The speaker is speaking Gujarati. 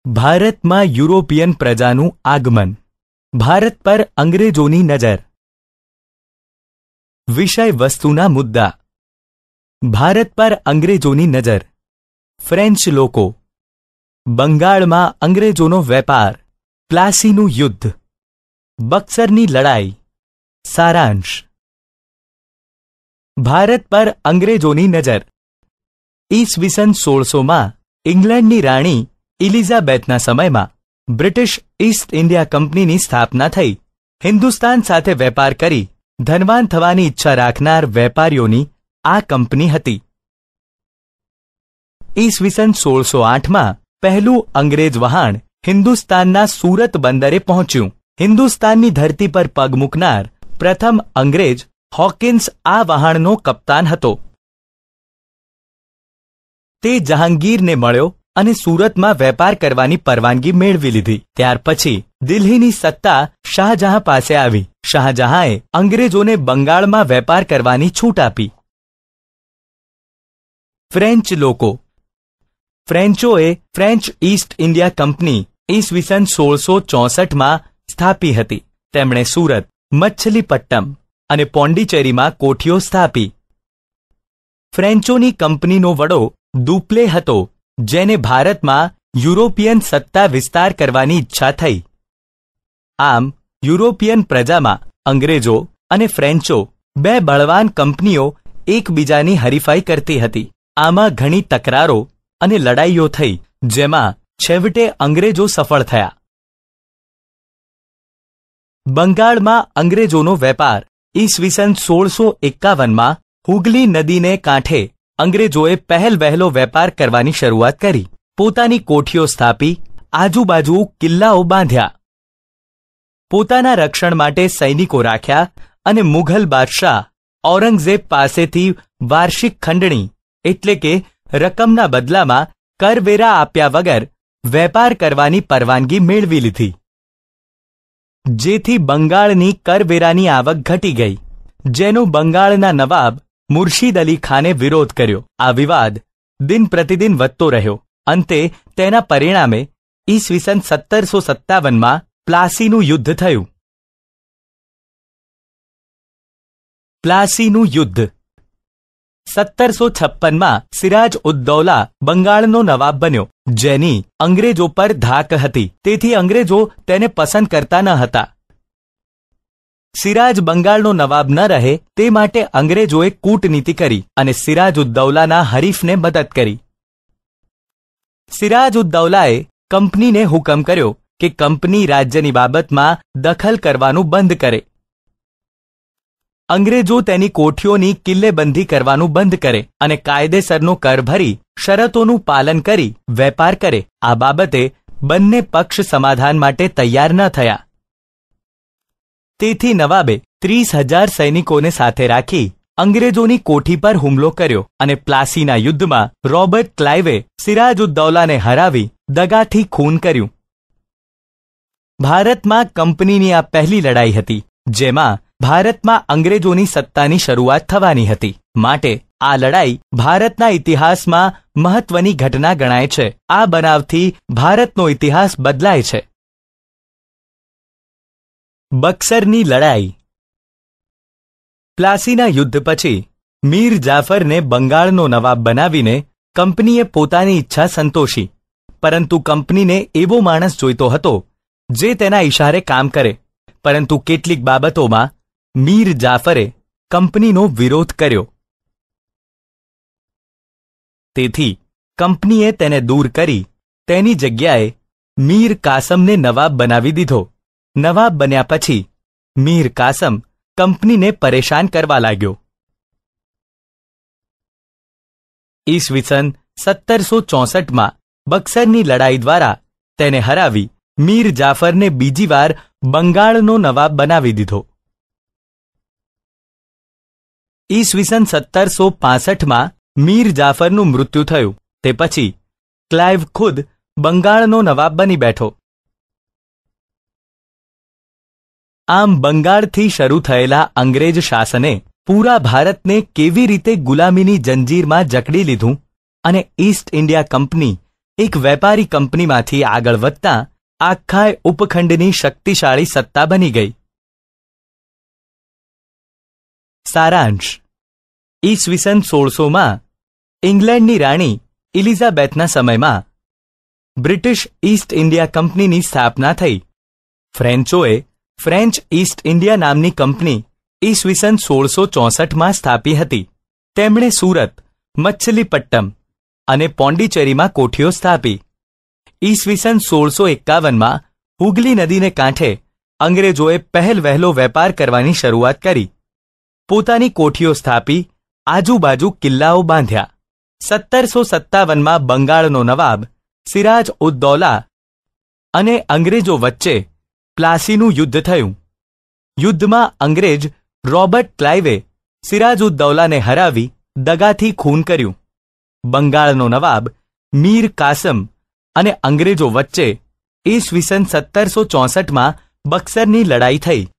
ભારતમાં યુરોપિયન પ્રજાનું આગમન, ભારત પર અંગ્રેજોની નજર. વિષય વસ્તુના મુદ્દા. ભારત પર અંગ્રેજોની નજર. ફ્રેન્ચ લોકો. બંગાળમાં અંગ્રેજોનો વેપાર. પ્લાસીનું યુદ્ધ. બક્સરની લડાઈ. સારાંશ. ભારત પર અંગ્રેજોની નજર. ઈસવીસન 1600માં ઇંગ્લેન્ડની રાણી ઇલિઝાબેથના સમયમાં બ્રિટિશ ઈસ્ટ ઇન્ડિયા કંપનીની સ્થાપના થઈ. હિન્દુસ્તાન સાથે વેપાર કરી ધનવાન થવાની ઈચ્છા રાખનાર વેપારીઓની આ કંપની હતી. ઈસવીસન 1608માં પહેલું અંગ્રેજ વહાણ હિન્દુસ્તાનના સુરત બંદરે પહોંચ્યું. હિન્દુસ્તાનની ધરતી પર પગ મૂકનાર પ્રથમ અંગ્રેજ હોકિન્સ આ વહાણનો કપ્તાન હતો. તે જહાંગીરને મળ્યો અને સુરતમાં વેપાર કરવાની પરવાનગી મેળવી લીધી. ત્યાર પછી દિલ્હીની સત્તા શાહજહાં પાસે આવી. શાહજહાંએ અંગ્રેજોને બંગાળમાં વેપાર કરવાની છૂટ આપી. ફ્રેન્ચ લોકો. ફ્રેન્ચોએ ફ્રેન્ચ ઈસ્ટ ઇન્ડિયા કંપની ઈસવીસન 1664માં સ્થાપી હતી. તેમણે સુરત, મચ્છલીપટ્ટમ અને પોંડિચેરીમાં કોઠીઓ સ્થાપી. ફ્રેન્ચોની કંપનીનો વડો દુપ્લે હતો, જેને ભારતમાં યુરોપિયન સત્તા વિસ્તાર કરવાની ઈચ્છા થઈ. આમ યુરોપિયન પ્રજામાં અંગ્રેજો અને ફ્રેન્ચો બે બળવાન કંપનીઓ એકબીજાની હરીફાઈ કરતી હતી. આમાં ઘણી તકરારો અને લડાઈઓ થઈ, જેમાં છેવટે અંગ્રેજો સફળ થયા. બંગાળમાં અંગ્રેજોનો વેપાર. ઈસવીસન 1651માં હુગલી નદીને કાંઠે અંગ્રેજોએ પહેલવહેલો વેપાર કરવાની શરૂઆત કરી. પોતાની કોઠીઓ સ્થાપી, આજુબાજુ કિલ્લાઓ બાંધ્યા. પોતાના રક્ષણ માટે સૈનિકો રાખ્યા અને મુઘલ બાદશાહ ઔરંગઝેબ પાસેથી વાર્ષિક ખંડણી એટલે કે રકમના બદલામાં કરવેરા આપ્યા વગર વેપાર કરવાની પરવાનગી મેળવી લીધી, જેથી બંગાળની કરવેરાની આવક ઘટી ગઈ, જેનો બંગાળના નવાબ મુર્શીદ અલી ખાને વિરોધ કર્યો. આ વિવાદ દિન પ્રતિદિન વધતો રહ્યો. અંતે તેના પરિણામે ઈસવીસન 1757માં પ્લાસીનું યુદ્ધ થયું. પ્લાસીનું યુદ્ધ. 1756માં સિરાજ ઉદ્દૌલા બંગાળનો નવાબ બન્યો, જેની અંગ્રેજો પર ધાક હતી. તેથી અંગ્રેજો તેને પસંદ કરતા ન હતા. સિરાજ બંગાળનો નવાબ ન રહે તે માટે અંગ્રેજોએ કૂટનીતિ કરી અને સિરાજ ઉદ્દૌલાના હરીફને મદદ કરી. સિરાજ ઉદ્દૌલાએ કંપનીને હુકમ કર્યો કે કંપની રાજ્યની બાબતમાં દખલ કરવાનું બંધ કરે. અંગ્રેજો તેની કોઠીઓની કિલ્લેબંધી કરવાનું બંધ કરે અને કાયદેસરનો કર ભરી શરતોનું પાલન કરી વેપાર કરે. આ બાબતે બંને પક્ષ સમાધાન માટે તૈયાર ન થયા. તેથી નવાબે 30,000 સૈનિકોને સાથે રાખી અંગ્રેજોની કોઠી પર હુમલો કર્યો અને પ્લાસીના યુદ્ધમાં રોબર્ટ ક્લાઇવે સિરાજ ઉદ્દૌલાને હરાવી દગાથી ખૂન કર્યું. ભારતમાં કંપનીની આ પહેલી લડાઈ હતી, જેમાં ભારતમાં અંગ્રેજોની સત્તાની શરૂઆત થવાની હતી. માટે આ લડાઈ ભારતના ઇતિહાસમાં મહત્વની ઘટના ગણાય છે. આ બનાવથી ભારતનો ઇતિહાસ બદલાય છે. બક્સરની લડાઈ. પ્લાસીના યુદ્ધ પછી મીર જાફરને બંગાળનો નવાબ બનાવીને કંપનીએ પોતાની ઈચ્છા સંતોષી, પરંતુ કંપનીને એવો માણસ જોઈતો હતો જે તેના ઇશારે કામ કરે. પરંતુ કેટલીક બાબતોમાં મીર જાફરે કંપનીનો વિરોધ કર્યો. તેથી કંપનીએ તેને દૂર કરી તેની જગ્યાએ મીર કાસમને નવાબ બનાવી દીધો. નવાબ બન્યા પછી મીર કાસમ કંપનીને પરેશાન કરવા લાગ્યો. ઈસવીસન 1764માં બક્સરની લડાઈ દ્વારા તેને હરાવી મીર જાફરને બીજી વાર બંગાળનો નવાબ બનાવી દીધો. ઈસવીસન 1765માં મીર જાફરનું મૃત્યુ થયું. તે પછી ક્લાઇવ ખુદ બંગાળનો નવાબ બની બેઠો. આમ બંગાળથી શરૂ થયેલા અંગ્રેજ શાસને પૂરા ભારતને કેવી રીતે ગુલામીની જંજીરમાં જકડી લીધું અને ઈસ્ટ ઇન્ડિયા કંપની એક વેપારી કંપનીમાંથી આગળ વધતા આખાય ઉપખંડની શક્તિશાળી સત્તા બની ગઈ. સારાંશ. ઈસવીસન 1600માં ઇંગ્લેન્ડની રાણી એલિઝાબેથના સમયમાં બ્રિટિશ ઈસ્ટ ઇન્ડિયા કંપનીની સ્થાપના થઈ. ફ્રેન્ચોએ ફ્રેન્ચ ઈસ્ટ ઇન્ડિયા નામની કંપની ઈસવીસન 1664માં સ્થાપી હતી. તેમણે સુરત, મચ્છલીપટ્ટમ અને પોંડિચેરીમાં કોઠીઓ સ્થાપી. ઈસવીસન 1651માં હુગલી નદીને કાંઠે અંગ્રેજોએ પહેલવહેલો વેપાર કરવાની શરૂઆત કરી. પોતાની કોઠીઓ સ્થાપી આજુબાજુ કિલ્લાઓ બાંધ્યા. 1757માં બંગાળનો નવાબ સિરાજ ઉદ દૌલા અને અંગ્રેજો વચ્ચે પ્લાસીનું યુદ્ધ થયું. યુદ્ધમાં અંગ્રેજ રોબર્ટ ક્લાઇવે સિરાજ ઉદ દૌલાને હરાવી દગાથી ખૂન કર્યું. બંગાળનો નવાબ મીર કાસમ અને અંગ્રેજો વચ્ચે ઈસવીસન 1764માં બક્સરની લડાઈ થઈ.